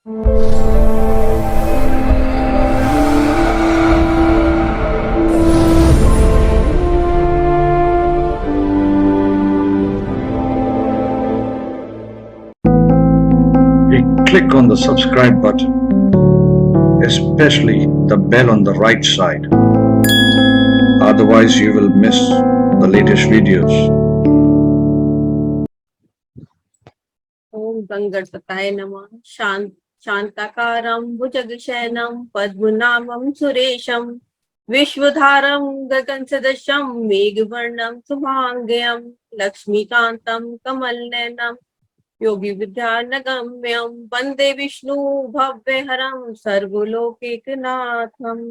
Click on the subscribe button, especially the bell on the right side. Otherwise, you will miss the latest videos. ओम गंगणपताय नमः। शांताकारं भुजगशयनं पद्मनाभं सुरेशं विश्वधारं गगनसदृशं मेघवर्णं शुभांगं लक्ष्मीकान्तं कमलनयनं योगी विद्यानगम्यं वंदे विष्णु भव्यहरं सर्वलोकैकनाथम्।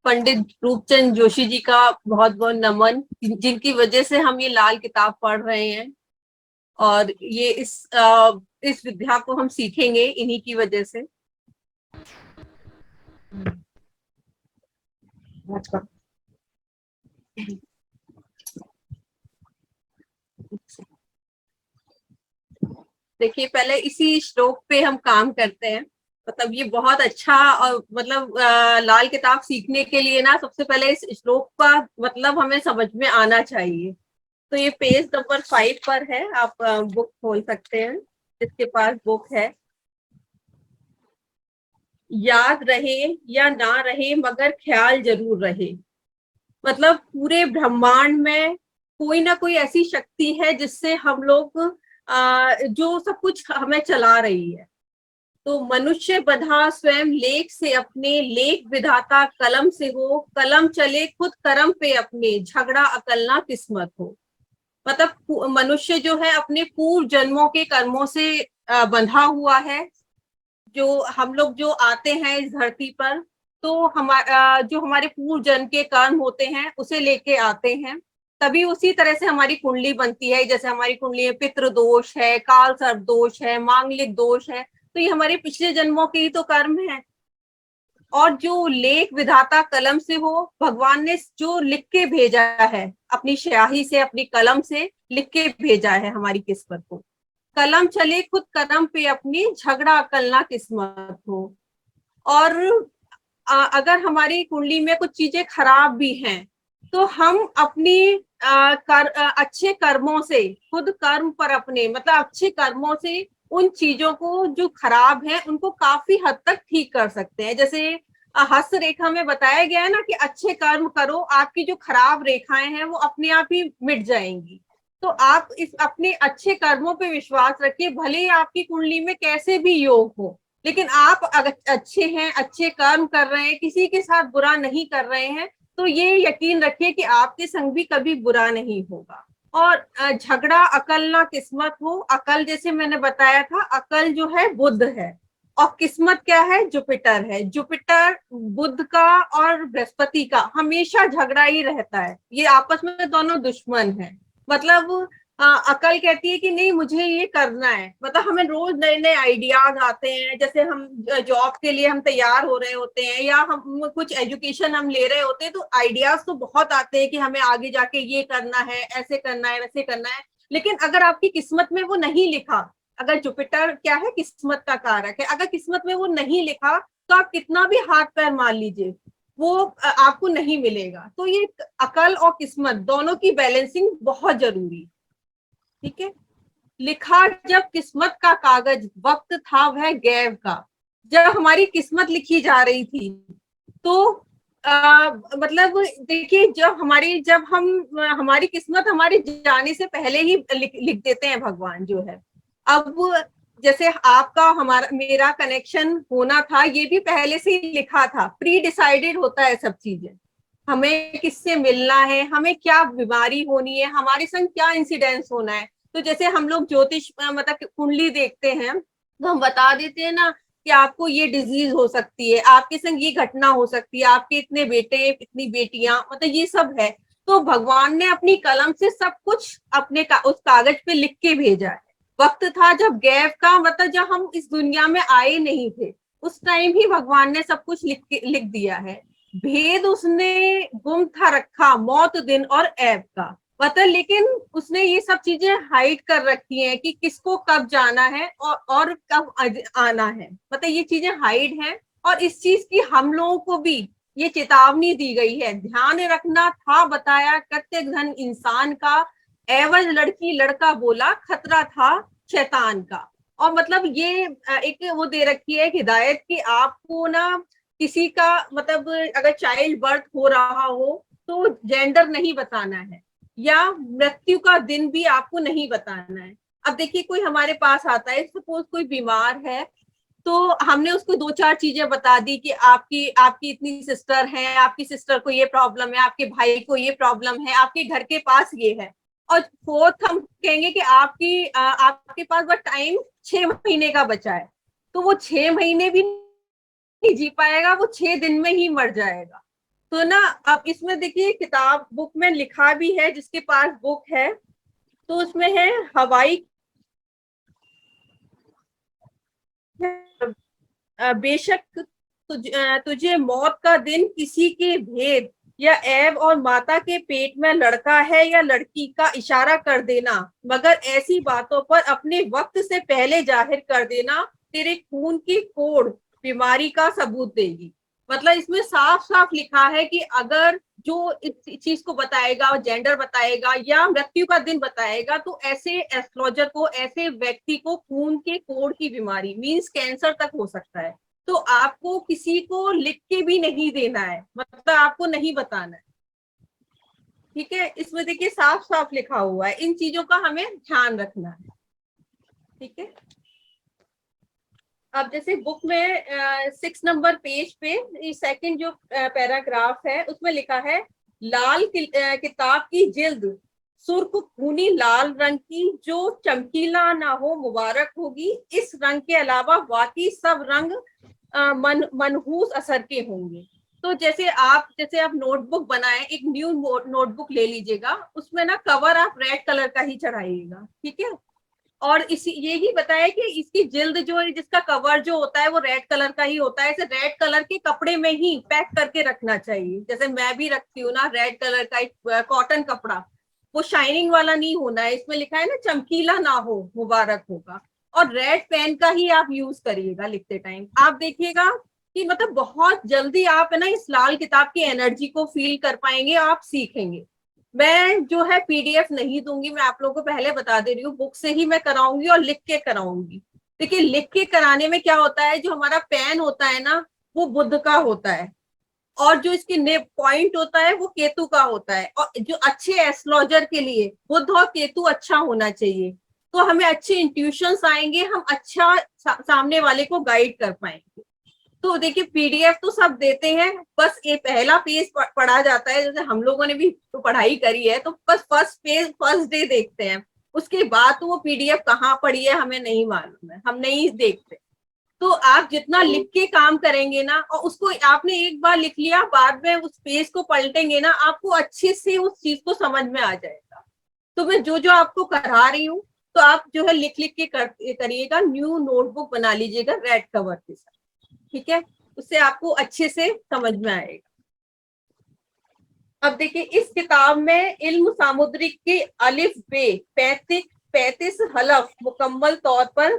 पंडित रूपचंद जोशी जी का बहुत बहुत नमन, जिनकी वजह से हम ये लाल किताब पढ़ रहे हैं और ये इस विद्या को हम सीखेंगे इन्हीं की वजह से। देखिए, पहले इसी श्लोक पे हम काम करते हैं। मतलब ये बहुत अच्छा, और मतलब लाल किताब सीखने के लिए ना सबसे पहले इस श्लोक का मतलब हमें समझ में आना चाहिए। तो ये पेज नंबर 5 पर है, आप बुक खोल सकते हैं जिसके पास बुक है। याद रहे या ना रहे मगर ख्याल जरूर रहे। मतलब पूरे ब्रह्मांड में कोई ना कोई ऐसी शक्ति है जिससे हम लोग जो सब कुछ हमें चला रही है। तो मनुष्य बंधा स्वयं लेख से अपने, लेख विधाता कलम से हो, कलम चले खुद कर्म पे अपने, झगड़ा अकलना किस्मत हो। मतलब मनुष्य जो है अपने पूर्व जन्मों के कर्मों से बंधा हुआ है। जो हम लोग जो आते हैं इस धरती पर, तो जो हमारे पूर्व जन्म के कर्म होते हैं उसे लेके आते हैं। तभी उसी तरह से हमारी कुंडली बनती है। जैसे हमारी कुंडली में पितृ दोष है, काल सर्प दोष है, मांगलिक दोष है, तो ये हमारे पिछले जन्मों के ही तो कर्म है। और जो लेख विधाता कलम से हो, भगवान ने जो लिख के भेजा है अपनी स्याही से, अपनी कलम से लिख के भेजा है हमारी किस्मत को। कलम चले खुद कदम पे अपनी, झगड़ा अकलना किस्मत हो। और अगर हमारी कुंडली में कुछ चीजें खराब भी हैं तो हम अपनी अच्छे कर्मों से, खुद कर्म पर अपने, मतलब अच्छे कर्मों से उन चीजों को जो खराब है उनको काफी हद तक ठीक कर सकते हैं। जैसे हस्त रेखा में बताया गया है ना कि अच्छे कर्म करो, आपकी जो खराब रेखाएं हैं वो अपने आप ही मिट जाएंगी। तो आप इस अपने अच्छे कर्मों पे विश्वास रखिए, भले ही आपकी कुंडली में कैसे भी योग हो, लेकिन आप अगर अच्छे हैं, अच्छे कर्म कर रहे हैं, किसी के साथ बुरा नहीं कर रहे हैं, तो ये यकीन रखिए कि आपके संग भी कभी बुरा नहीं होगा। और झगड़ा अकल ना किस्मत हो। अकल जैसे मैंने बताया था, अकल जो है बुध है, और किस्मत क्या है? जुपिटर है। जुपिटर बुध का और बृहस्पति का हमेशा झगड़ा ही रहता है, ये आपस में दोनों दुश्मन है। मतलब अकल कहती है कि नहीं मुझे ये करना है। मतलब हमें रोज नए नए आइडियाज आते हैं। जैसे हम जॉब के लिए हम तैयार हो रहे होते हैं या हम कुछ एजुकेशन हम ले रहे होते हैं, तो आइडियाज तो बहुत आते हैं कि हमें आगे जाके ये करना है, ऐसे करना है, वैसे करना है। लेकिन अगर आपकी किस्मत में वो नहीं लिखा, अगर जुपिटर क्या है? किस्मत का कारक है। अगर किस्मत में वो नहीं लिखा तो आप कितना भी हाथ पैर मार लीजिए, वो आपको नहीं मिलेगा। तो ये अकल और किस्मत दोनों की बैलेंसिंग बहुत जरूरी है। ठीक है। लिखा जब किस्मत का कागज, वक्त था वह गैव का। जब हमारी किस्मत लिखी जा रही थी तो मतलब देखिए, जब हम हमारी किस्मत हमारे जाने से पहले ही लिख देते हैं भगवान जो है। अब जैसे आपका हमारा मेरा कनेक्शन होना था, ये भी पहले से ही लिखा था, प्री डिसाइडेड होता है सब चीजें। हमें किससे मिलना है, हमें क्या बीमारी होनी है, हमारे संग क्या इंसिडेंस होना है। तो जैसे हम लोग ज्योतिष मतलब कुंडली देखते हैं तो हम बता देते हैं ना कि आपको ये डिजीज हो सकती है, आपके संग ये घटना हो सकती है, आपके इतने बेटे, इतनी बेटियां, मतलब ये सब है। तो भगवान ने अपनी कलम से सब कुछ अपने उस कागज पे लिख के भेजा है। वक्त था जब गैब का, मतलब जब हम इस दुनिया में आए नहीं थे उस टाइम ही भगवान ने सब कुछ लिख दिया है। भेद उसने गुम था रखा, मौत दिन और ऐब का। मतलब लेकिन उसने ये सब चीजें हाइड कर रखी हैं कि किसको कब जाना है और कब आना है, मतलब ये चीजें हाइड हैं। और इस चीज की हम लोगों को भी ये चेतावनी दी गई है, ध्यान रखना था बताया करते घन इंसान का, एवज लड़की लड़का बोला खतरा था शैतान का। और मतलब ये एक वो दे रखी है हिदायत कि आपको ना किसी का मतलब अगर चाइल्ड बर्थ हो रहा हो तो जेंडर नहीं बताना है, या मृत्यु का दिन भी आपको नहीं बताना है। अब देखिए कोई हमारे पास आता है, सपोज कोई बीमार है, तो हमने उसको दो चार चीजें बता दी कि आपकी आपकी इतनी सिस्टर है, आपकी सिस्टर को ये प्रॉब्लम है, आपके भाई को ये प्रॉब्लम है, आपके घर के पास ये है। और फोर्थ हम कहेंगे कि आपके पास बस टाइम 6 महीने का बचा है, तो वो 6 महीने भी नहीं जी पाएगा, वो 6 दिन में ही मर जाएगा। तो ना अब इसमें देखिए किताब बुक में लिखा भी है, जिसके पास बुक है तो उसमें है हवाई बेशक तुझे मौत का दिन किसी के भेद या ऐब और माता के पेट में लड़का है या लड़की का इशारा कर देना, मगर ऐसी बातों पर अपने वक्त से पहले जाहिर कर देना तेरे खून की कोड़ बीमारी का सबूत देगी। मतलब इसमें साफ साफ लिखा है कि अगर जो इस चीज को बताएगा और जेंडर बताएगा या मृत्यु का दिन बताएगा, तो ऐसे एस्ट्रोलजर को, ऐसे व्यक्ति को खून के कोड़ की बीमारी मींस कैंसर तक हो सकता है। तो आपको किसी को लिख के भी नहीं देना है, मतलब आपको नहीं बताना है। ठीक है, इसमें देखिए साफ साफ लिखा हुआ है, इन चीजों का हमें ध्यान रखना है। ठीक है, अब जैसे बुक में 6 नंबर पेज पे सेकंड जो पैराग्राफ है उसमें लिखा है, लाल किताब की जिल्द सुर्ख खूनी लाल रंग की, जो चमकीला ना हो मुबारक होगी, इस रंग के अलावा बाकी सब रंग मनहूस असर के होंगे। तो जैसे आप नोटबुक बनाए, एक न्यू नोटबुक ले लीजिएगा, उसमें ना कवर आप रेड कलर का ही चढ़ाइएगा। ठीक है, और इसी यही बताया कि इसकी जिल्द जो है, जिसका कवर जो होता है वो रेड कलर का ही होता है, इसे रेड कलर के कपड़े में ही पैक करके रखना चाहिए। जैसे मैं भी रखती हूँ ना रेड कलर का एक कॉटन कपड़ा, वो शाइनिंग वाला नहीं होना है, इसमें लिखा है ना चमकीला ना हो मुबारक होगा। और रेड पेन का ही आप यूज करिएगा लिखते टाइम। आप देखिएगा कि मतलब बहुत जल्दी आप है ना इस लाल किताब की एनर्जी को फील कर पाएंगे, आप सीखेंगे। मैं जो है पीडीएफ नहीं दूंगी, मैं आप लोगों को पहले बता दे रही हूँ, बुक से ही मैं कराऊंगी और लिख के कराऊंगी। देखिए लिख के कराने में क्या होता है, जो हमारा पेन होता है ना वो बुध का होता है, और जो इसकी ने पॉइंट होता है वो केतु का होता है। और जो अच्छे एस्ट्रोलॉजर के लिए बुध और केतु अच्छा होना चाहिए, तो हमें अच्छे इंट्यूशंस आएंगे, हम अच्छा सामने वाले को गाइड कर पाएंगे। तो देखिए पीडीएफ तो सब देते हैं, बस ये पहला पेज पढ़ा जाता है, जैसे हम लोगों ने भी तो पढ़ाई करी है, तो बस फर्स्ट पेज फर्स्ट डे देखते हैं, उसके बाद तो वो पीडीएफ कहाँ पड़ी है हमें नहीं मालूम है, हम नहीं देखते। तो आप जितना लिख के काम करेंगे ना, और उसको आपने एक बार लिख लिया, बाद में उस पेज को पलटेंगे ना, आपको अच्छे से उस चीज को समझ में आ जाएगा। तो मैं जो जो आपको करा रही हूँ, तो आप जो है लिख लिख के करिएगा, न्यू नोटबुक बना लीजिएगा रेड कवर के साथ। ठीक है, उससे आपको अच्छे से समझ में आएगा। अब देखिए इस किताब में इल्म सामुद्रिक के अलिफ बे 35 हलफ मुकम्मल तौर पर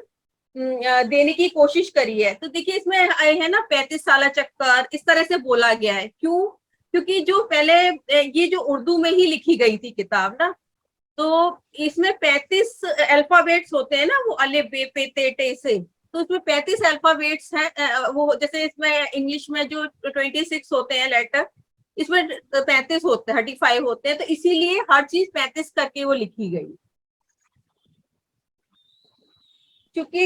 देने की कोशिश करी है। तो देखिए इसमें है ना 35 साला चक्कर, इस तरह से बोला गया है। क्यों? क्योंकि जो पहले ये जो उर्दू में ही लिखी गई थी किताब ना, तो इसमें 35 अल्फाबेट्स होते हैं ना, वो अलिफ बे पे ते टे से, तो उसमें 35 अल्फाबेट्स हैं। वो जैसे इसमें इंग्लिश में जो 26 होते हैं लेटर, इसमें 35 होते हैं, 35 होते हैं, तो इसीलिए हर चीज 35 करके वो लिखी गई। क्योंकि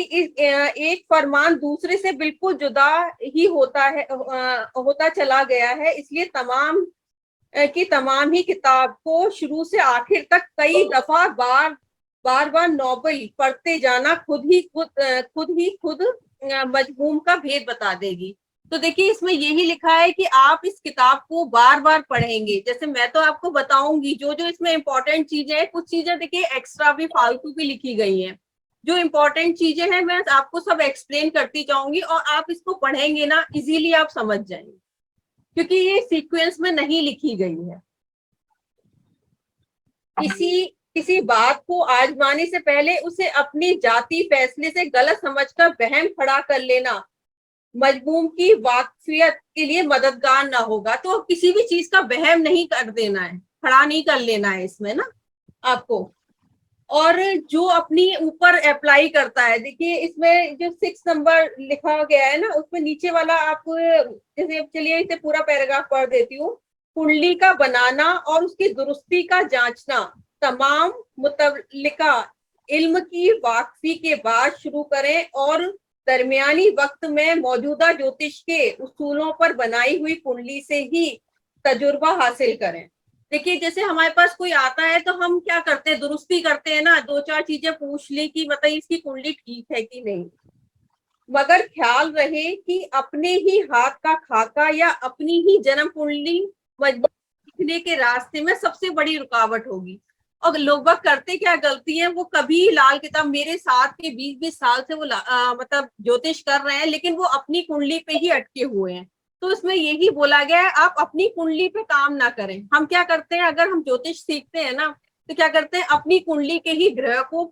एक फरमान दूसरे से बिल्कुल जुदा ही होता है, होता चला गया है, इसलिए तमाम ही किताब को शुरू से आखिर तक कई दफा बार नॉवल पढ़ते जाना खुद मजमूम का भेद बता देगी। तो देखिए इसमें यही लिखा है कि आप इस किताब को बार बार पढ़ेंगे। जैसे मैं तो आपको बताऊंगी जो जो इसमें इंपॉर्टेंट चीजें हैं, कुछ चीजें देखिए एक्स्ट्रा भी फालतू भी लिखी गई हैं, जो इंपॉर्टेंट चीजें हैं मैं आपको सब एक्सप्लेन करती जाऊंगी, और आप इसको पढ़ेंगे ना इजीली आप समझ जाएंगे, क्योंकि ये सीक्वेंस में नहीं लिखी गई है। किसी किसी बात को आजमाने से पहले उसे अपनी जाति फैसले से गलत समझकर वहम खड़ा कर लेना मजमूम की वाकफियत के लिए मददगार ना होगा। तो किसी भी चीज का वहम नहीं कर देना है, खड़ा नहीं कर लेना है इसमें ना आपको। और जो अपनी ऊपर अप्लाई करता है, देखिए इसमें जो 6 नंबर लिखा गया है ना, उसमें नीचे वाला आप जैसे, चलिए इसे पूरा पैराग्राफ पढ़ देती हूँ। कुंडली का बनाना और उसकी दुरुस्ती का जांचना तमाम मुतल्लिका इल्म की वाकफी के बाद शुरू करें और दरमियानी वक्त में मौजूदा ज्योतिष के उसूलों पर बनाई हुई कुंडली से ही तजुर्बा हासिल करें। देखिए जैसे हमारे पास कोई आता है तो हम क्या करते हैं, दुरुस्ती करते हैं ना, 2-4 चीजें पूछ ली कि मतलब इसकी कुंडली ठीक है कि नहीं। मगर ख्याल रहे कि अपने ही हाथ का खाका या अपनी ही जन्म कुंडली मजबूत सीखने के रास्ते में सबसे बड़ी रुकावट होगी। और लोग बाग करते क्या गलती है, वो कभी लाल किताब, मेरे साथ के 20-20 साल से वो मतलब ज्योतिष कर रहे हैं, लेकिन वो अपनी कुंडली पे ही अटके हुए हैं। तो इसमें यही बोला गया है, आप अपनी कुंडली पे काम ना करें। हम क्या करते हैं, अगर हम ज्योतिष सीखते हैं ना, तो क्या करते हैं, अपनी कुंडली के ही ग्रह को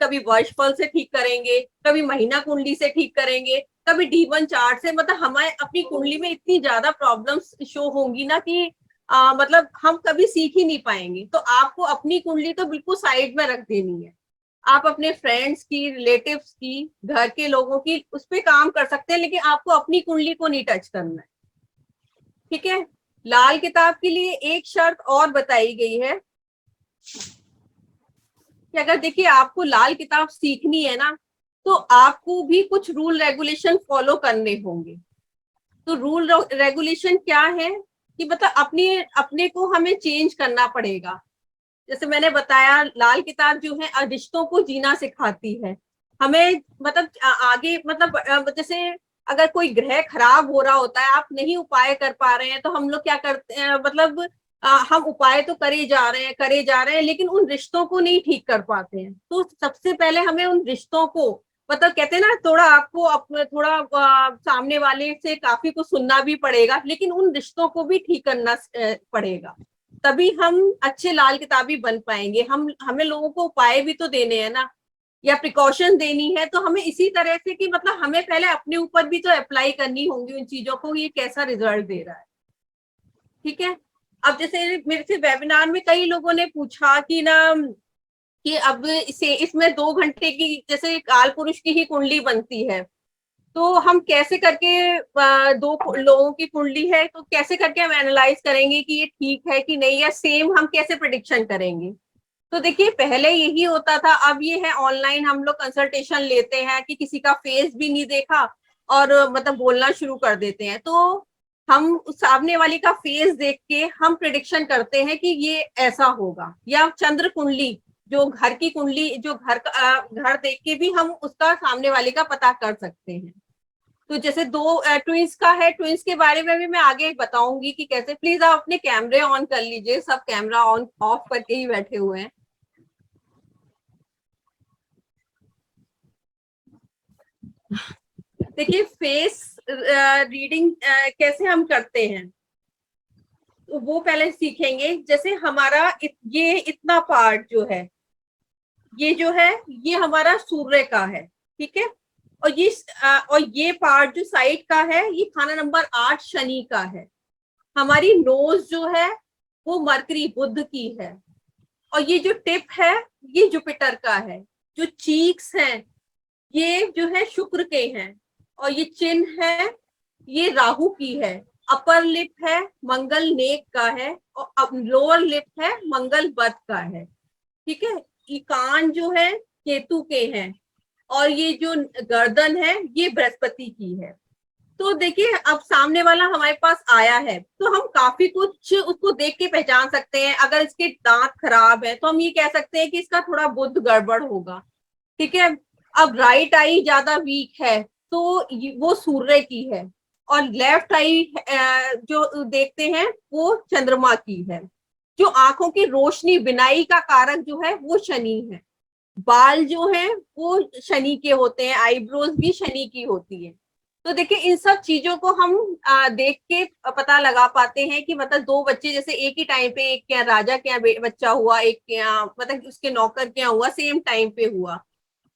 कभी वर्षफल से ठीक करेंगे, कभी महीना कुंडली से ठीक करेंगे, कभी D1 चार्ट से। मतलब हमारे अपनी कुंडली में इतनी ज्यादा प्रॉब्लम्स शो होंगी ना कि मतलब हम कभी सीख ही नहीं पाएंगे। तो आपको अपनी कुंडली तो बिल्कुल साइड में रख देनी है। आप अपने फ्रेंड्स की, रिलेटिव्स की, घर के लोगों की उस पर काम कर सकते हैं, लेकिन आपको अपनी कुंडली को नहीं टच करना है। ठीक है। लाल किताब के लिए एक शर्त और बताई गई है कि अगर देखिए आपको लाल किताब सीखनी है ना, तो आपको भी कुछ रूल रेगुलेशन फॉलो करने होंगे। तो रूल रेगुलेशन क्या है कि मतलब अपने अपने को हमें चेंज करना पड़ेगा। जैसे मैंने बताया, लाल किताब जो है रिश्तों को जीना सिखाती है हमें। मतलब आगे मतलब जैसे अगर कोई ग्रह खराब हो रहा होता है, आप नहीं उपाय कर पा रहे हैं, तो हम लोग क्या करते हैं, मतलब हम उपाय तो करे जा रहे हैं, लेकिन उन रिश्तों को नहीं ठीक कर पाते हैं। तो सबसे पहले हमें उन रिश्तों को, मतलब कहते हैं ना, थोड़ा आपको थोड़ा सामने वाले से काफी कुछ सुनना भी पड़ेगा, लेकिन उन रिश्तों को भी ठीक करना पड़ेगा। तभी हम अच्छे लाल किताबी बन पाएंगे। हमें लोगों को उपाय भी तो देने हैं ना, या प्रिकॉशन देनी है, तो हमें इसी तरह से कि मतलब हमें पहले अपने ऊपर भी तो अप्लाई करनी होंगी उन चीजों को, ये कैसा रिजल्ट दे रहा है। ठीक है। अब जैसे मेरे से वेबिनार में कई लोगों ने पूछा कि ना, कि अब इसे इसमें 2 घंटे की जैसे काल पुरुष की ही कुंडली बनती है, तो हम कैसे करके 2 लोगों की कुंडली है, तो कैसे करके हम एनालाइज करेंगे कि ये ठीक है कि नहीं, या सेम हम कैसे प्रेडिक्शन करेंगे। तो देखिए पहले यही होता था, अब ये है ऑनलाइन हम लोग कंसल्टेशन लेते हैं कि किसी का फेस भी नहीं देखा और मतलब बोलना शुरू कर देते हैं। तो हम सामने वाली का फेस देख के हम प्रेडिक्शन करते हैं कि ये ऐसा होगा, या चंद्र कुंडली, जो घर की कुंडली, जो घर देख के भी हम उसका सामने वाले का पता कर सकते हैं। तो जैसे 2 ट्विंस का है, ट्विंस के बारे में भी मैं आगे बताऊंगी कि कैसे। प्लीज आप अपने कैमरे ऑन कर लीजिए, सब कैमरा ऑन ऑफ करके ही बैठे हुए हैं। देखिए फेस रीडिंग कैसे हम करते हैं, तो वो पहले सीखेंगे। जैसे हमारा ये इतना पार्ट जो है, ये जो है, ये हमारा सूर्य का है। ठीक है। और ये पार्ट जो साइड का है, ये खाना नंबर 8 शनि का है। हमारी नोज जो है वो मरकरी, बुध की है। और ये जो टिप है, ये जुपिटर का है। जो चीक्स हैं, ये जो है शुक्र के हैं। और ये चिन्ह है, ये राहु की है। अपर लिप है, मंगल नेक का है। और लोअर लिप है, मंगल बद का है। ठीक है। ये कान जो है केतु के हैं। और ये जो गर्दन है, ये बृहस्पति की है। तो देखिए अब सामने वाला हमारे पास आया है, तो हम काफी कुछ उसको देख के पहचान सकते हैं। अगर इसके दांत खराब है, तो हम ये कह सकते हैं कि इसका थोड़ा बुद्ध गड़बड़ होगा। ठीक है। अब राइट आई ज्यादा वीक है, तो वो सूर्य की है। और लेफ्ट आई जो देखते हैं, वो चंद्रमा की है। जो आंखों की रोशनी, बिनाई का कारक जो है, वो शनि है। बाल जो है वो शनि के होते हैं, आईब्रोज भी शनि की होती है। तो देखिए इन सब चीजों को हम देख के पता लगा पाते हैं कि मतलब दो बच्चे जैसे एक ही टाइम पे, एक के यहाँ राजा के यहाँ बच्चा हुआ, एक के यहाँ मतलब उसके नौकर के यहाँ हुआ, सेम टाइम पे हुआ,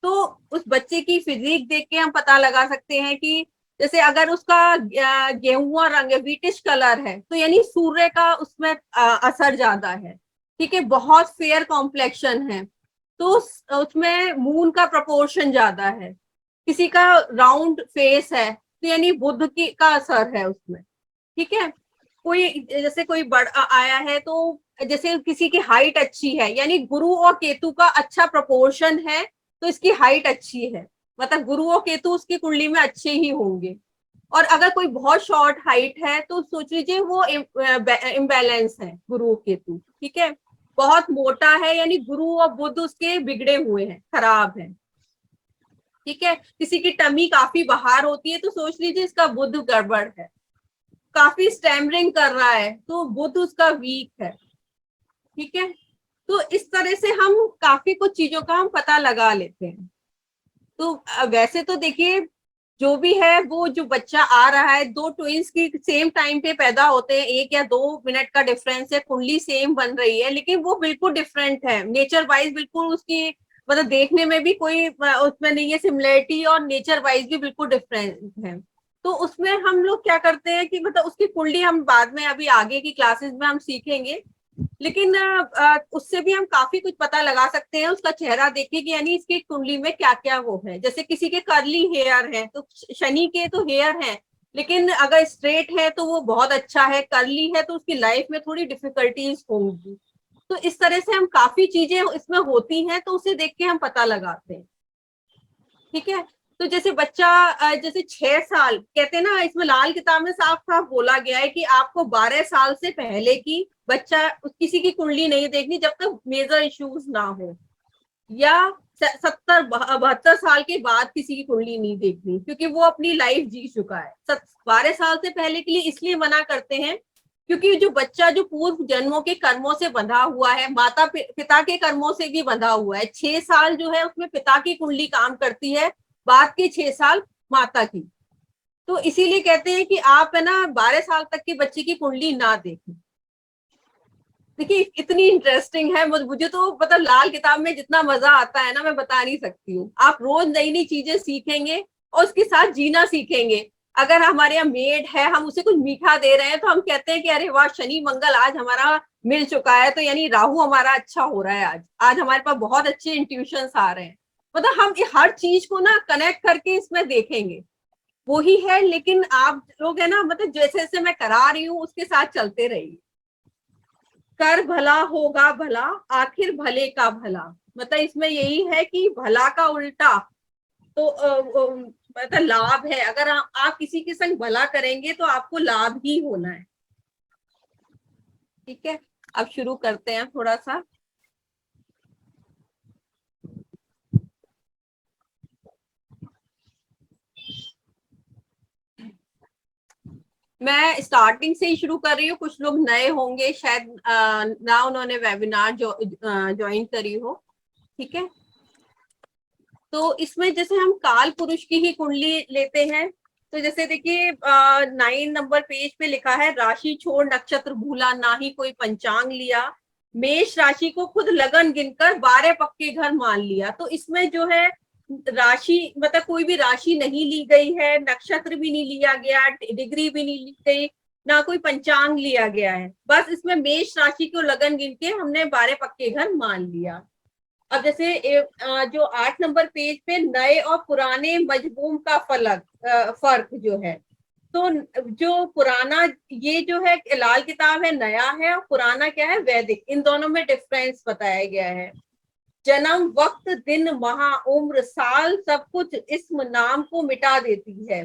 तो उस बच्चे की फिजिक देख के हम पता लगा सकते हैं कि जैसे अगर उसका गेहुआ रंग है, व्हीटिश कलर है, तो यानी सूर्य का उसमें असर ज्यादा है। ठीक है, बहुत फेयर कॉम्प्लेक्शन है तो उसमें मून का प्रपोर्शन ज्यादा है। किसी का राउंड फेस है तो यानी बुध की का असर है उसमें। ठीक है, कोई जैसे कोई बड़ा आया है तो जैसे किसी की हाइट अच्छी है, यानी गुरु और केतु का अच्छा प्रपोर्शन है तो इसकी हाइट अच्छी है, मतलब गुरु और केतु उसकी कुंडली में अच्छे ही होंगे। और अगर कोई बहुत शॉर्ट हाइट है तो सोच लीजिए वो इम्बैलेंस है गुरु और केतु। ठीक है, बहुत मोटा है यानी गुरु और बुध उसके बिगड़े हुए हैं, खराब है। ठीक है, किसी की टमी काफी बाहर होती है तो सोच लीजिए इसका बुध गड़बड़ है। काफी स्टैमरिंग कर रहा है तो बुध उसका वीक है। ठीक है, तो इस तरह से हम काफी कुछ चीजों का हम पता लगा लेते हैं। तो वैसे तो देखिए जो भी है वो जो बच्चा आ रहा है, दो ट्विंस की सेम टाइम पे पैदा होते हैं, 1 या 2 मिनट का डिफरेंस है, कुंडली सेम बन रही है, लेकिन वो बिल्कुल डिफरेंट है नेचर वाइज, बिल्कुल उसकी मतलब देखने में भी कोई उसमें नहीं है सिमिलरिटी, और नेचर वाइज भी बिल्कुल डिफरेंट है। तो उसमें हम लोग क्या करते हैं कि मतलब उसकी कुंडली हम बाद में अभी आगे की क्लासेस में हम सीखेंगे, लेकिन उससे भी हम काफी कुछ पता लगा सकते हैं उसका चेहरा देखे कि यानी इसकी कुंडली में क्या क्या वो है। जैसे किसी के कर्ली हेयर है तो शनि के तो हेयर है, लेकिन अगर स्ट्रेट है तो वो बहुत अच्छा है, कर्ली है तो उसकी लाइफ में थोड़ी डिफिकल्टीज होंगी। तो इस तरह से हम काफी चीजें इसमें होती हैं तो उसे देख के हम पता लगाते हैं। ठीक है, तो जैसे बच्चा जैसे 6 साल कहते हैं ना, इसमें लाल किताब में साफ साफ बोला गया है कि आपको 12 साल से पहले की बच्चा किसी की कुंडली नहीं देखनी जब तक मेजर इश्यूज ना हो, या 70-72 साल के बाद किसी की कुंडली नहीं देखनी, क्योंकि वो अपनी लाइफ जी चुका है। 12 साल से पहले के लिए इसलिए मना करते हैं क्योंकि जो बच्चा जो पूर्व जन्मों के कर्मों से बंधा हुआ है, माता पिता के कर्मों से भी बंधा हुआ है। 6 साल जो है उसमें पिता की कुंडली काम करती है, बाद के 6 साल माता की। तो इसीलिए कहते हैं कि आप है ना 12 साल तक के बच्चे की कुंडली ना देखें। देखिए इतनी इंटरेस्टिंग है, मुझे तो मतलब लाल किताब में जितना मजा आता है ना मैं बता नहीं सकती हूँ। आप रोज नई नई चीजें सीखेंगे और उसके साथ जीना सीखेंगे। अगर हमारे यहाँ मेड है, हम उसे कुछ मीठा दे रहे हैं तो हम कहते हैं कि अरे वाह शनि मंगल आज हमारा मिल चुका है, तो यानी राहु हमारा अच्छा हो रहा है, आज आज हमारे पास बहुत अच्छे इंट्यूशंस आ रहे हैं। मतलब हम हर चीज को ना कनेक्ट करके इसमें देखेंगे, वही है। लेकिन आप लोग है ना मतलब जैसे जैसे मैं करा रही हूँ उसके साथ चलते रहिए। कर भला होगा भला, आखिर भले का भला, मतलब इसमें यही है कि भला का उल्टा तो मतलब लाभ है। अगर आप किसी के संग भला करेंगे तो आपको लाभ ही होना है। ठीक है, अब शुरू करते हैं थोड़ा सा। मैं स्टार्टिंग से ही शुरू कर रही हूँ, कुछ लोग नए होंगे शायद ना उन्होंने वेबिनार ज्वाइन करी हो। ठीक है, तो इसमें जैसे हम काल पुरुष की ही कुंडली लेते हैं, तो जैसे देखिए 9 नंबर पेज पे लिखा है, राशि छोड़ नक्षत्र भूला, ना ही कोई पंचांग लिया, मेष राशि को खुद लगन गिनकर 12 पक्के घर मान लिया। तो इसमें जो है राशि मतलब कोई भी राशि नहीं ली गई है, नक्षत्र भी नहीं लिया गया, डिग्री भी नहीं ली गई, ना कोई पंचांग लिया गया है, बस इसमें मेष राशि को लगन गिन के हमने 12 पक्के घर मान लिया। अब जैसे जो 8 नंबर पेज पे नए और पुराने मजबूम का फर्क जो है, तो जो पुराना ये जो है लाल किताब है नया है, और पुराना क्या है वैदिक, इन दोनों में डिफरेंस बताया गया है। जन्म वक्त दिन माह उम्र साल सब कुछ इसम नाम को मिटा देती है,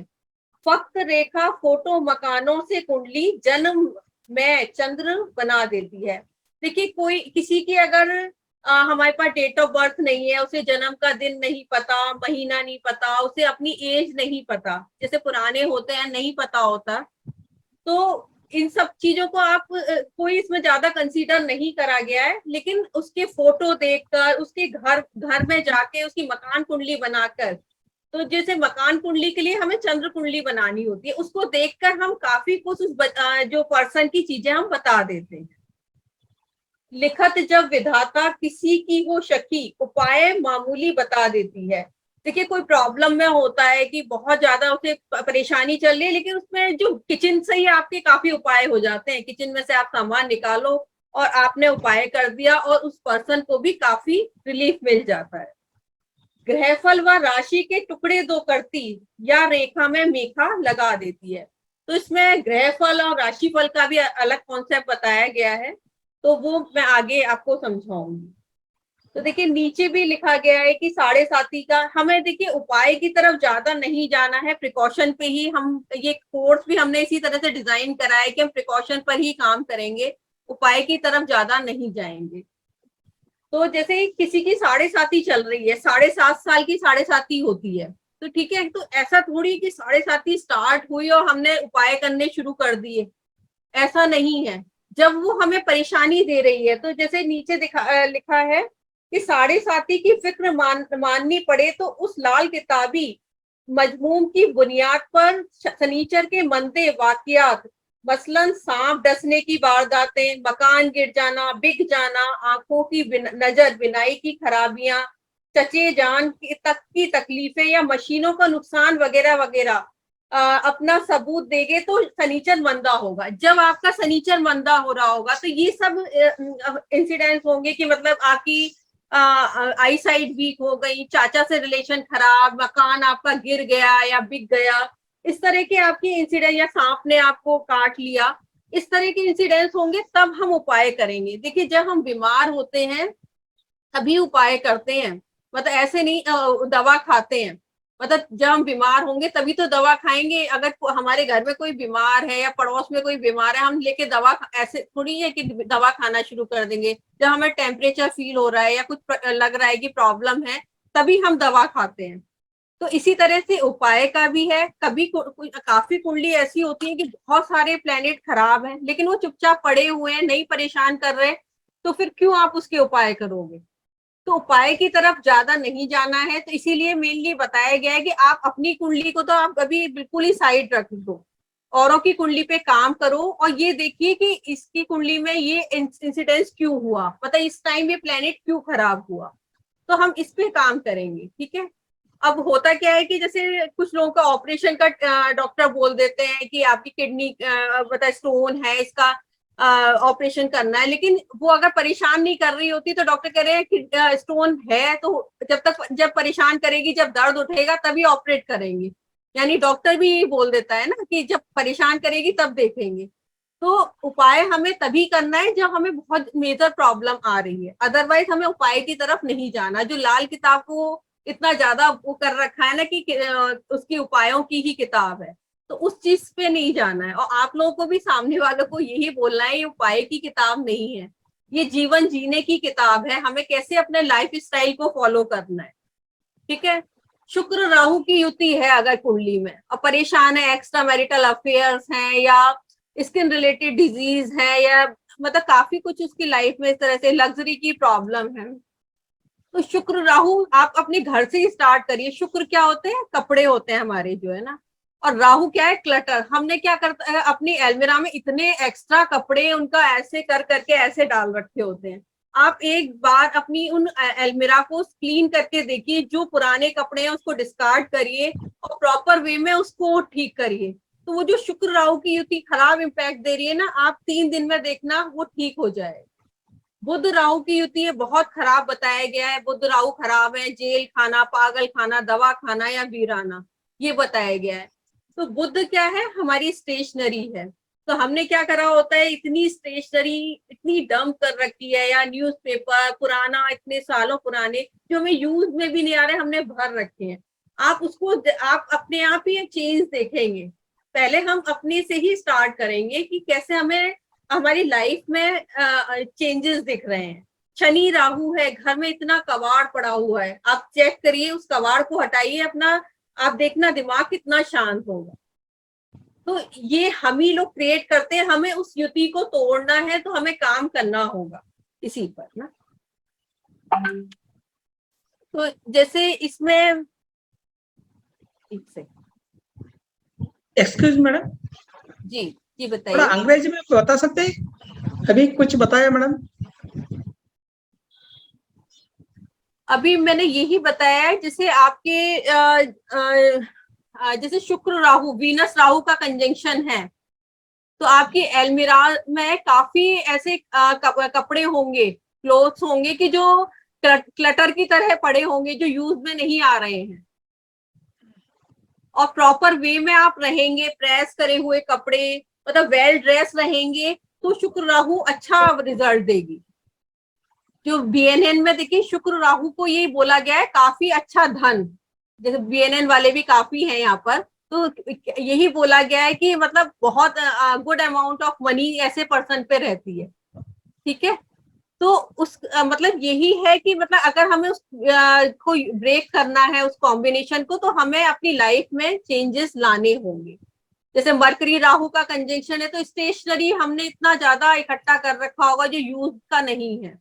फक्त रेखा फोटो मकानों से कुंडली जन्म में चंद्र बना देती है। देखिए कोई किसी की अगर हमारे पास डेट ऑफ बर्थ नहीं है, उसे जन्म का दिन नहीं पता, महीना नहीं पता, उसे अपनी एज नहीं पता, जैसे पुराने होते हैं नहीं पता होता, तो इन सब चीजों को आप कोई इसमें ज्यादा कंसीडर नहीं करा गया है। लेकिन उसके फोटो देखकर, उसके घर घर में जाके उसकी मकान कुंडली बनाकर तो जैसे मकान कुंडली के लिए हमें चंद्र कुंडली बनानी होती है, उसको देखकर हम काफी कुछ जो पर्सन की चीजें हम बता देते हैं। लिखत जब विधाता किसी की हो शकी, उपाय मामूली बता देती है। देखिए कोई प्रॉब्लम में होता है कि बहुत ज्यादा उसे परेशानी चल रही है, लेकिन उसमें जो किचन से ही आपके काफी उपाय हो जाते हैं। किचन में से आप सामान निकालो और आपने उपाय कर दिया और उस पर्सन को भी काफी रिलीफ मिल जाता है। ग्रहफल व राशि के टुकड़े दो करती, या रेखा में मेखा लगा देती है। तो इसमें ग्रहफल और राशिफल का भी अलग कॉन्सेप्ट बताया गया है, तो वो मैं आगे आपको समझाऊंगी। तो देखिए नीचे भी लिखा गया है कि 7.5 का हमें, देखिए उपाय की तरफ ज्यादा नहीं जाना है, प्रिकॉशन पे ही हम, ये कोर्स भी हमने इसी तरह से डिजाइन करा है कि हम प्रिकॉशन पर ही काम करेंगे, उपाय की तरफ ज्यादा नहीं जाएंगे। तो जैसे किसी की 7.5 चल रही है, 7.5 साल की 7.5 होती है, तो ठीक है, तो ऐसा थोड़ी कि 7.5 स्टार्ट हुई और हमने उपाय करने शुरू कर दिए, ऐसा नहीं है। जब वो हमें परेशानी दे रही है, तो जैसे नीचे लिखा है कि 7.5 की फिक्र माननी पड़े तो उस लाल किताबी मजमूम की बुनियाद पर शनीचर के मंदे वाकियात, मसलन सांप डसने की वारदातें, मकान गिर जाना, बिक जाना, आंखों की नजर बिनाई की खराबियां, चचे जान तक की तकलीफें या मशीनों का नुकसान वगैरह वगैरह अपना सबूत देंगे तो सनीचर मंदा होगा। जब आपका सनीचर मंदा हो रहा होगा तो ये सब इंसिडेंट्स होंगे कि मतलब आपकी आई साइट वीक हो गई, चाचा से रिलेशन खराब, मकान आपका गिर गया या बिक गया, इस तरह के आपके इंसिडेंट, या सांप ने आपको काट लिया, इस तरह के इंसिडेंट्स होंगे, तब हम उपाय करेंगे। देखिए जब हम बीमार होते हैं तभी उपाय करते हैं, मतलब ऐसे नहीं दवा खाते हैं। मतलब जब हम बीमार होंगे तभी तो दवा खाएंगे। अगर हमारे घर में कोई बीमार है या पड़ोस में कोई बीमार है, हम लेके दवा, ऐसे थोड़ी है कि दवा खाना शुरू कर देंगे। जब हमें टेम्परेचर फील हो रहा है या कुछ लग रहा है कि प्रॉब्लम है, तभी हम दवा खाते हैं। तो इसी तरह से उपाय का भी है। कभी काफी कुंडली ऐसी होती है कि बहुत सारे प्लेनेट खराब हैं, लेकिन वो चुपचाप पड़े हुए हैं, नहीं परेशान कर रहे, तो फिर क्यों आप उसके उपाय करोगे। तो उपाय की तरफ ज्यादा नहीं जाना है, तो इसीलिए मेनली बताया गया है कि आप अपनी कुंडली को तो आप अभी बिल्कुल ही साइड रख दो, औरों की कुंडली पे काम करो और ये देखिए कि इसकी कुंडली में ये इंसिडेंस क्यों हुआ, मतलब इस टाइम ये प्लेनेट क्यों खराब हुआ, तो हम इस पे काम करेंगे। ठीक है। अब होता क्या है कि जैसे कुछ लोगों का ऑपरेशन का डॉक्टर बोल देते हैं कि आपकी किडनी मतलब स्टोन है, इसका ऑपरेशन करना है, लेकिन वो अगर परेशान नहीं कर रही होती तो डॉक्टर कह रहे हैं कि स्टोन है तो जब परेशान करेगी, जब दर्द उठेगा तभी ऑपरेट करेंगे। यानी डॉक्टर भी यही बोल देता है ना कि जब परेशान करेगी तब देखेंगे। तो उपाय हमें तभी करना है जब हमें बहुत मेजर प्रॉब्लम आ रही है, अदरवाइज हमें उपाय की तरफ नहीं जाना। जो लाल किताब को इतना ज्यादा वो कर रखा है ना कि उसकी उपायों की ही किताब है, तो उस चीज पे नहीं जाना है। और आप लोगों को भी सामने वालों को यही बोलना है, ये उपाय की किताब नहीं है, ये जीवन जीने की किताब है, हमें कैसे अपने लाइफ स्टाइल को फॉलो करना है। ठीक है। शुक्र राहु की युति है अगर कुंडली में और परेशान है, एक्स्ट्रा मैरिटल अफेयर्स हैं या स्किन रिलेटेड डिजीज है, या मतलब काफी कुछ उसकी लाइफ में इस तरह से लग्जरी की प्रॉब्लम है, तो शुक्र राहु आप अपने घर से ही स्टार्ट करिए। शुक्र क्या होते हैं, कपड़े होते हैं हमारे जो है ना, और राहु क्या है, क्लटर। हमने क्या करता है, अपनी अलमीरा में इतने एक्स्ट्रा कपड़े उनका ऐसे कर करके ऐसे डाल रखे होते हैं। आप एक बार अपनी उन अलमीरा को क्लीन करके देखिए, जो पुराने कपड़े हैं उसको डिस्कार्ड करिए और प्रॉपर वे में उसको ठीक करिए। तो वो जो शुक्र राहु की युति खराब इंपैक्ट दे रही है ना, आप 3 दिन में देखना वो ठीक हो जाए। बुध राहु की युति है, बहुत खराब बताया गया है। बुध राहु खराब है, जेल खाना, पागल खाना, दवा खाना या वीराना, ये बताया गया है। तो बुध क्या है, हमारी स्टेशनरी है। तो हमने क्या करा होता है, इतनी स्टेशनरी इतनी डंप कर रखी है, या न्यूज़पेपर पुराना, इतने सालों पुराने जो हमें यूज में भी नहीं आ रहे, हमने भर रखे हैं। आप उसको आप अपने आप ही चेंज देखेंगे। पहले हम अपने से ही स्टार्ट करेंगे कि कैसे हमें हमारी लाइफ में चेंजेस दिख रहे हैं। शनि राहु है, घर में इतना कबाड़ पड़ा हुआ है, आप चेक करिए, उस कबाड़ को हटाइए अपना, आप देखना दिमाग कितना शांत होगा। तो ये हम ही लोग क्रिएट करते हैं, हमें उस युति को तोड़ना है, तो हमें काम करना होगा इसी पर ना। तो जैसे इसमें एक से एक्सक्यूज मैडम, जी जी थोड़ा बताइए। अंग्रेजी में बता सकते हैं? अभी कुछ बताया मैडम। अभी मैंने यही बताया है, जैसे आपके जैसे शुक्र राहु, वीनस राहु का कंजंक्शन है, तो आपकी एलमीरा में काफी ऐसे कपड़े होंगे, क्लोथ्स होंगे कि जो क्लटर की तरह पड़े होंगे, जो यूज में नहीं आ रहे हैं। और प्रॉपर वे में आप रहेंगे, प्रेस करे हुए कपड़े, मतलब वेल ड्रेस रहेंगे, तो शुक्र राहु अच्छा रिजल्ट देगी। जो बीएनएन में देखिए, शुक्र राहु को ये बोला गया है काफी अच्छा धन, जैसे बीएनएन वाले भी काफी हैं यहाँ पर, तो यही बोला गया है कि मतलब बहुत गुड अमाउंट ऑफ मनी ऐसे पर्सन पे रहती है। ठीक है, तो उस मतलब यही है कि मतलब अगर हमें उस को ब्रेक करना है उस कॉम्बिनेशन को, तो हमें अपनी लाइफ में चेंजेस लाने होंगे। जैसे मरकरी राहु का कंजंक्शन है, तो स्टेशनरी हमने इतना ज्यादा इकट्ठा कर रखा होगा जो यूज का नहीं है।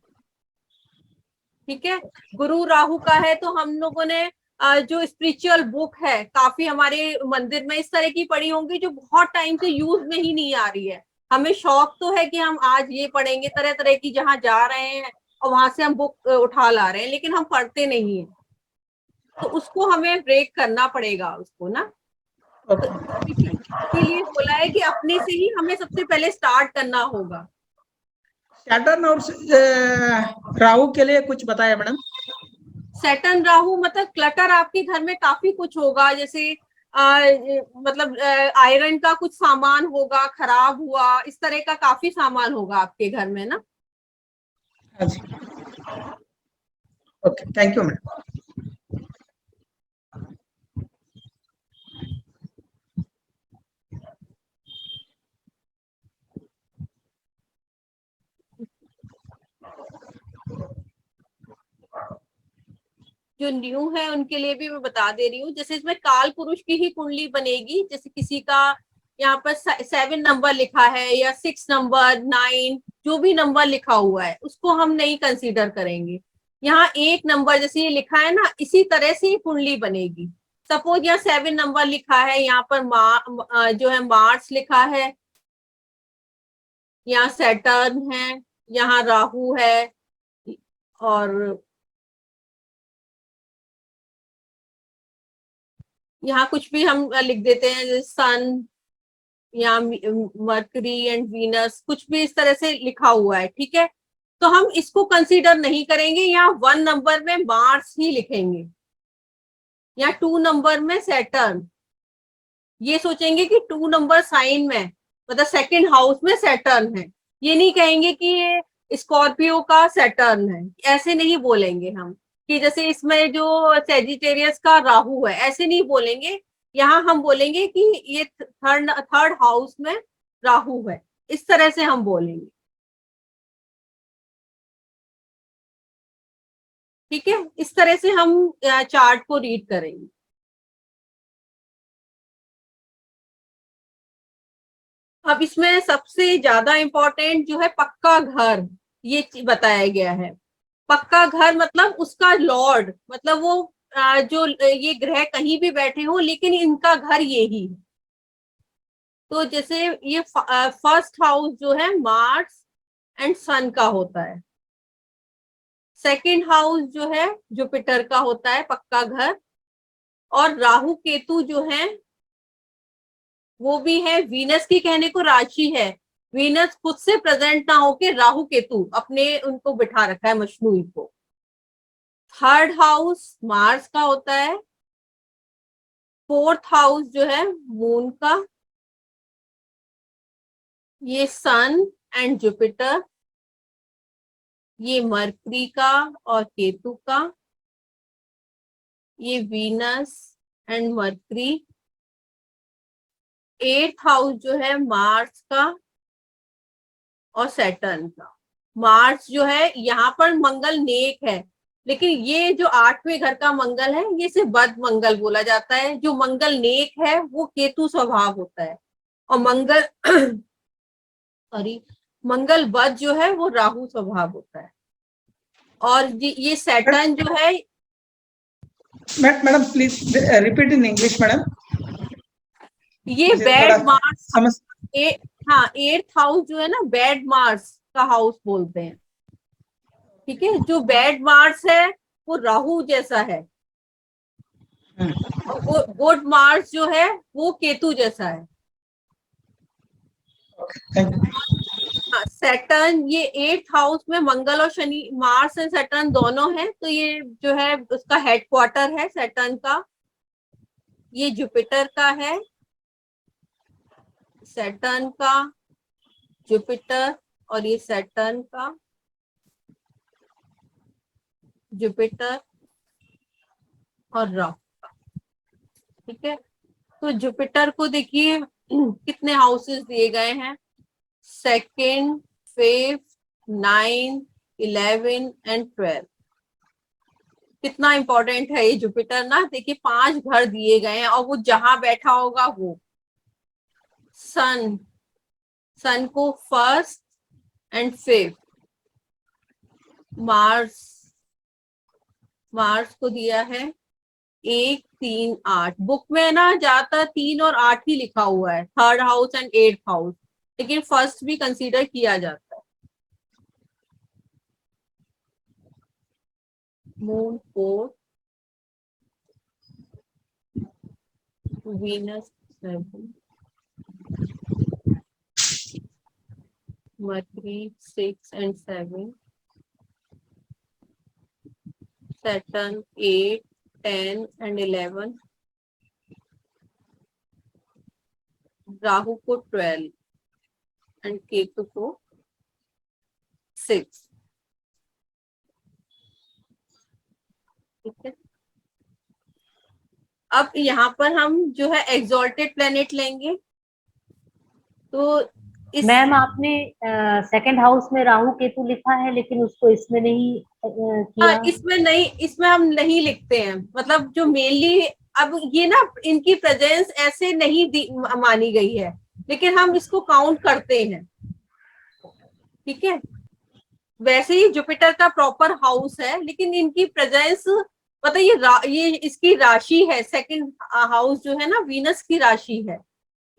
ठीक है, गुरु राहु का है, तो हम लोगों ने जो स्पिरिचुअल बुक है काफी हमारे मंदिर में इस तरह की पड़ी होंगी जो बहुत टाइम से यूज में ही नहीं आ रही है। हमें शौक तो है कि हम आज ये पढ़ेंगे, तरह तरह की जहां जा रहे हैं और वहां से हम बुक उठा ला रहे हैं, लेकिन हम पढ़ते नहीं है, तो उसको हमें ब्रेक करना पड़ेगा उसको ना। तो इसीलिए बोला है कि अपने से ही हमें सबसे पहले स्टार्ट करना होगा। सैटर्न और राहु के लिए कुछ बताया मैडम। सैटर्न राहु मतलब क्लटर आपके घर में काफी कुछ होगा, जैसे मतलब आयरन का कुछ सामान होगा खराब हुआ, इस तरह का काफी सामान होगा आपके घर में ना। हाँ जी, ओके, थैंक यू मैडम। जो न्यू है उनके लिए भी मैं बता दे रही हूँ, जैसे इसमें काल पुरुष की ही कुंडली बनेगी। जैसे किसी का यहाँ पर 7 नंबर लिखा है या 6 नंबर 9, जो भी नंबर लिखा हुआ है उसको हम नहीं कंसीडर करेंगे। यहाँ 1 नंबर जैसे ये लिखा है ना, इसी तरह से ये कुंडली बनेगी। सपोज यहाँ 7 नंबर लिखा है, यहाँ पर जो है मार्स लिखा है, यहाँ सैटर्न है, यहाँ राहु है, और यहाँ कुछ भी हम लिख देते हैं, जैसे सन या मर्करी एंड वीनस, कुछ भी इस तरह से लिखा हुआ है। ठीक है, तो हम इसको कंसीडर नहीं करेंगे। यहाँ 1 नंबर में मार्स ही लिखेंगे, यहाँ 2 नंबर में सैटर्न। ये सोचेंगे कि 2 नंबर साइन में मतलब सेकंड हाउस में सैटर्न है। ये नहीं कहेंगे कि ये स्कॉर्पियो का सैटर्न है, ऐसे नहीं बोलेंगे हम कि जैसे इसमें जो सेजिटेरियस का राहु है, ऐसे नहीं बोलेंगे। यहाँ हम बोलेंगे कि ये थर्ड हाउस में राहु है, इस तरह से हम बोलेंगे। ठीक है, इस तरह से हम चार्ट को रीड करेंगे। अब इसमें सबसे ज्यादा इंपॉर्टेंट जो है पक्का घर, ये बताया गया है। पक्का घर मतलब उसका लॉर्ड, मतलब वो जो ये ग्रह कहीं भी बैठे हो लेकिन इनका घर यही है। तो जैसे ये फर्स्ट हाउस जो है मार्स एंड सन का होता है, सेकंड हाउस जो है जुपिटर का होता है पक्का घर, और राहु केतु जो है वो भी है वीनस की, कहने को राशि है। वीनस खुद से प्रेजेंट ना होके राहु केतु अपने उनको बिठा रखा है मशनूई को। थर्ड हाउस मार्स का होता है, फोर्थ हाउस जो है मून का, ये सन एंड जुपिटर, ये मरकरी का और केतु का, ये Venus and mercury. Eighth house जो है मार्स का और सैटर्न का। मार्स जो है यहाँ पर मंगल नेक है, लेकिन ये जो 8वें घर का मंगल है ये सिर्फ बद मंगल बोला जाता है। जो मंगल नेक है वो केतु स्वभाव होता है, और मंगल सॉरी मंगल बद जो है वो राहु स्वभाव होता है। और ये सैटर्न जो है madam please repeat in English madam. ये मुझे बैड थोड़ा मार्स, समझ। हाँ 8th हाउस जो है ना बैड मार्स का हाउस बोलते हैं। ठीक है, जो बैड मार्स है वो राहु जैसा है, और गुड मार्स जो है वो केतु जैसा है। Thank you. हाँ, सैटर्न ये 8th हाउस में मंगल और शनि, मार्स एंड सैटर्न दोनों हैं, तो ये जो है उसका हेडक्वार्टर है सैटर्न का। ये जुपिटर का है, सैटर्न का, जुपिटर, और ये सैटर्न का, जुपिटर और राहु का। ठीक है, तो जुपिटर को देखिए कितने हाउसेस दिए गए हैं, 2nd, 5th, 9th, 11 एंड 12। कितना इंपॉर्टेंट है ये जुपिटर ना, देखिए 5 घर दिए गए हैं, और वो जहां बैठा होगा वो सन, सन को 1st and 5th, Mars, Mars को दिया है 1, 3, 8। बुक में ना ज्यादातर 3 और 8 ही लिखा हुआ है, 3rd house and 8th house, लेकिन फर्स्ट भी कंसीडर किया जाता है। Moon 4, Venus 7, mercury 6 and 7, Saturn 8, 10 and 11, Rahu को 12 एंड केतु को 6। ठीक है, अब यहाँ पर हम जो है एग्जॉल्टेड प्लेनेट लेंगे, तो इस मैम आपने 2nd हाउस में राहु केतु लिखा है, लेकिन उसको इसमें नहीं किया। इसमें नहीं, इसमें हम नहीं लिखते हैं, मतलब जो मेनली अब ये ना इनकी प्रेजेंस ऐसे नहीं मानी गई है, लेकिन हम इसको काउंट करते हैं। ठीक है, वैसे ही जुपिटर का प्रॉपर हाउस है, लेकिन इनकी प्रेजेंस पता ये इसकी राशि है, 2nd हाउस जो है ना वीनस की राशि है,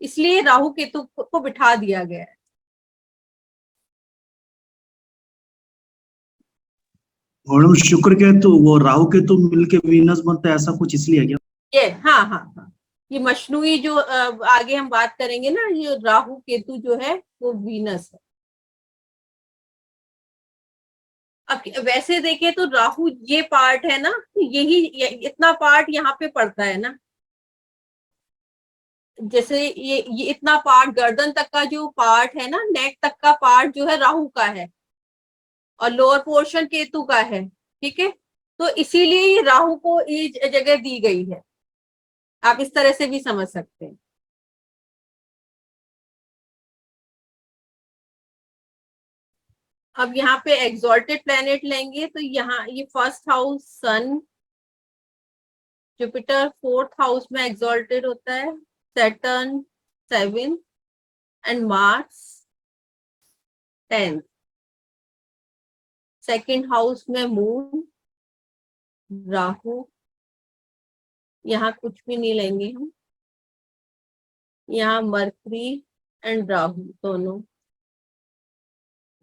इसलिए राहु केतु को बिठा दिया गया है। मैडम शुक्र केतु वो राहु केतु मिलके वीनस बनता है, ऐसा कुछ इसलिए क्या? ये हाँ हाँ हाँ, ये मशनुई जो आगे हम बात करेंगे ना, ये राहु केतु जो है वो वीनस है। अब वैसे देखें तो राहु ये पार्ट है ना, तो इतना पार्ट यहाँ पे पड़ता है ना, जैसे ये इतना पार्ट गर्दन तक का जो पार्ट है ना, नेक तक का पार्ट जो है राहु का है, और लोअर पोर्शन केतु का है। ठीक है, तो इसीलिए ये राहु को ये जगह दी गई है, आप इस तरह से भी समझ सकते हैं। अब यहाँ पे एग्जॉल्टेड प्लेनेट लेंगे, तो यहाँ ये 1st हाउस सन, जुपिटर 4th हाउस में एग्जॉल्टेड होता है, Saturn 7th and Mars 10th। 2nd house में मून, राहु, यहाँ कुछ भी नहीं लेंगे हम, यहाँ मरकरी एंड राहु दोनों,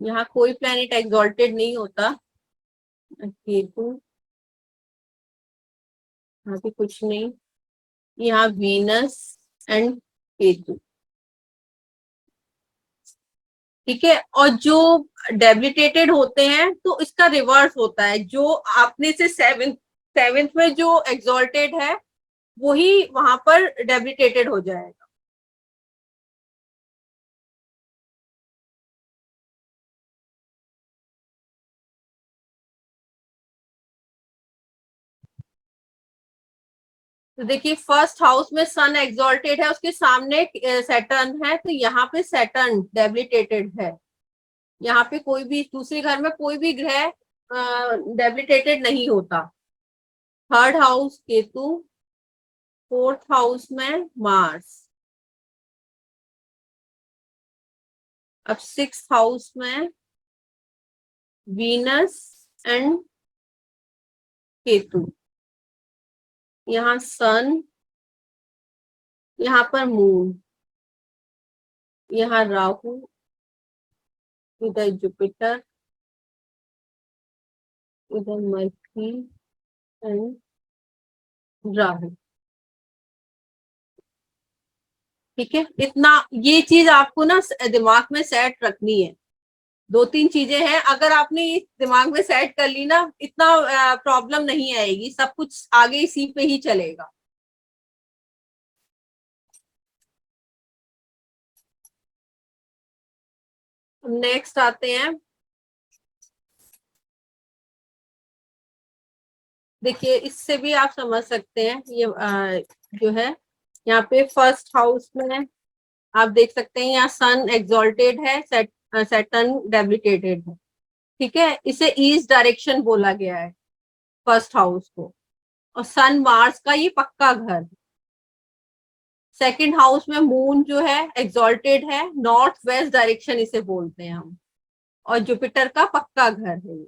यहाँ कोई प्लेनेट एग्जॉल्टेड नहीं होता, केतु, यहाँ पे कुछ नहीं, यहाँ वीनस एंड केतु। ठीक है, और जो डेबिलिटेटेड होते हैं तो इसका रिवर्स होता है, जो आपने से 7th में जो एग्जॉल्टेड है वही वहां पर डेबिलिटेटेड हो जाएगा। तो देखिए 1st हाउस में सन एग्जॉल्टेड है, उसके सामने सैटर्न है, तो यहाँ पे सैटर्न डेबिलिटेटेड है, यहाँ पे कोई भी दूसरे घर में कोई भी ग्रह डेबिलिटेटेड नहीं होता। 3rd house Ketu, 4th house में मार्स, अब 6th हाउस में वीनस एंड केतु। यहाँ सन, यहाँ पर मून, यहाँ राहु, इधर जुपिटर, इधर मरकरी एंड राहु। ठीक है, इतना ये चीज आपको ना दिमाग में सेट रखनी है। 2-3 चीजें हैं, अगर आपने ये दिमाग में सेट कर ली ना, इतना प्रॉब्लम नहीं आएगी, सब कुछ आगे इसी पे ही चलेगा। नेक्स्ट आते हैं, देखिए इससे भी आप समझ सकते हैं। ये जो है यहाँ पे फर्स्ट हाउस में आप देख सकते हैं, यहाँ सन एक्सॉल्टेड है, सैटर्न डेबिलिटेटेड है। ठीक है, इसे ईस्ट डायरेक्शन बोला गया है फर्स्ट हाउस को, और सन मार्स का ये पक्का घर है। सेकंड हाउस में मून जो है एक्सॉल्टेड है, नॉर्थ वेस्ट डायरेक्शन इसे बोलते हैं हम, और जुपिटर का पक्का घर है ये।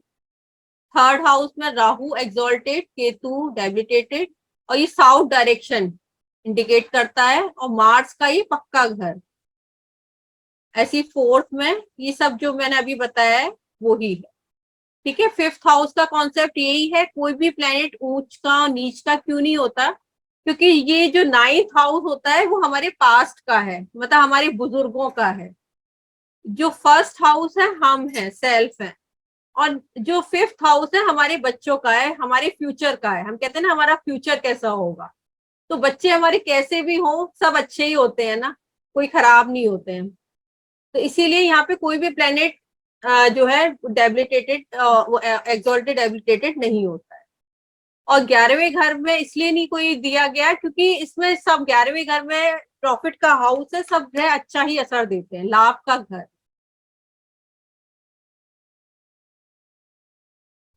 थर्ड हाउस में राहु एक्सॉल्टेड, केतु डेबिलिटेटेड, और ये साउथ डायरेक्शन इंडिकेट करता है, और मार्स का ये पक्का घर। ऐसी फोर्थ में ये सब जो मैंने अभी बताया है वो ही है। ठीक है, फिफ्थ हाउस का कॉन्सेप्ट यही है, कोई भी प्लेनेट ऊंच का और नीच का क्यों नहीं होता, क्योंकि ये जो 9th हाउस होता है वो हमारे पास्ट का है, मतलब हमारे बुजुर्गों का है। जो फर्स्ट हाउस है हम हैं, सेल्फ है, और जो फिफ्थ हाउस है हमारे बच्चों का है, हमारे फ्यूचर का है। हम कहते हैं ना हमारा फ्यूचर कैसा होगा, तो बच्चे हमारे कैसे भी हो सब अच्छे ही होते हैं ना, कोई खराब नहीं होते हैं। तो इसीलिए यहाँ पे कोई भी प्लेनेट जो है डेबिलिटेटेड, एक्सॉल्टेड डेबिलिटेटेड नहीं होता है। और 11वें घर में इसलिए नहीं कोई दिया गया क्योंकि इसमें सब 11वें घर में प्रॉफिट का हाउस है, सब ग्रह अच्छा ही असर देते हैं, लाभ का घर।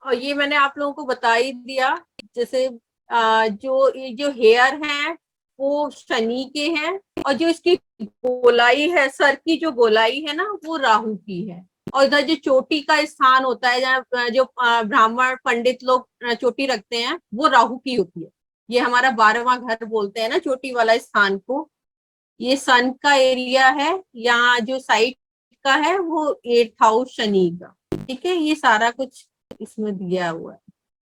और ये मैंने आप लोगों को बता ही दिया, जैसे जो हेयर हैं वो शनि के हैं, और जो इसकी गोलाई है, सर की जो गोलाई है ना वो राहु की है। और इधर जो चोटी का स्थान होता है, जहाँ जो ब्राह्मण पंडित लोग चोटी रखते हैं, वो राहु की होती है। ये हमारा 12वां घर बोलते हैं ना चोटी वाला स्थान को। ये सन का एरिया है, यहाँ जो साइड का है वो 8th हाउस शनि का। ठीक है, ये सारा कुछ इसमें दिया हुआ है।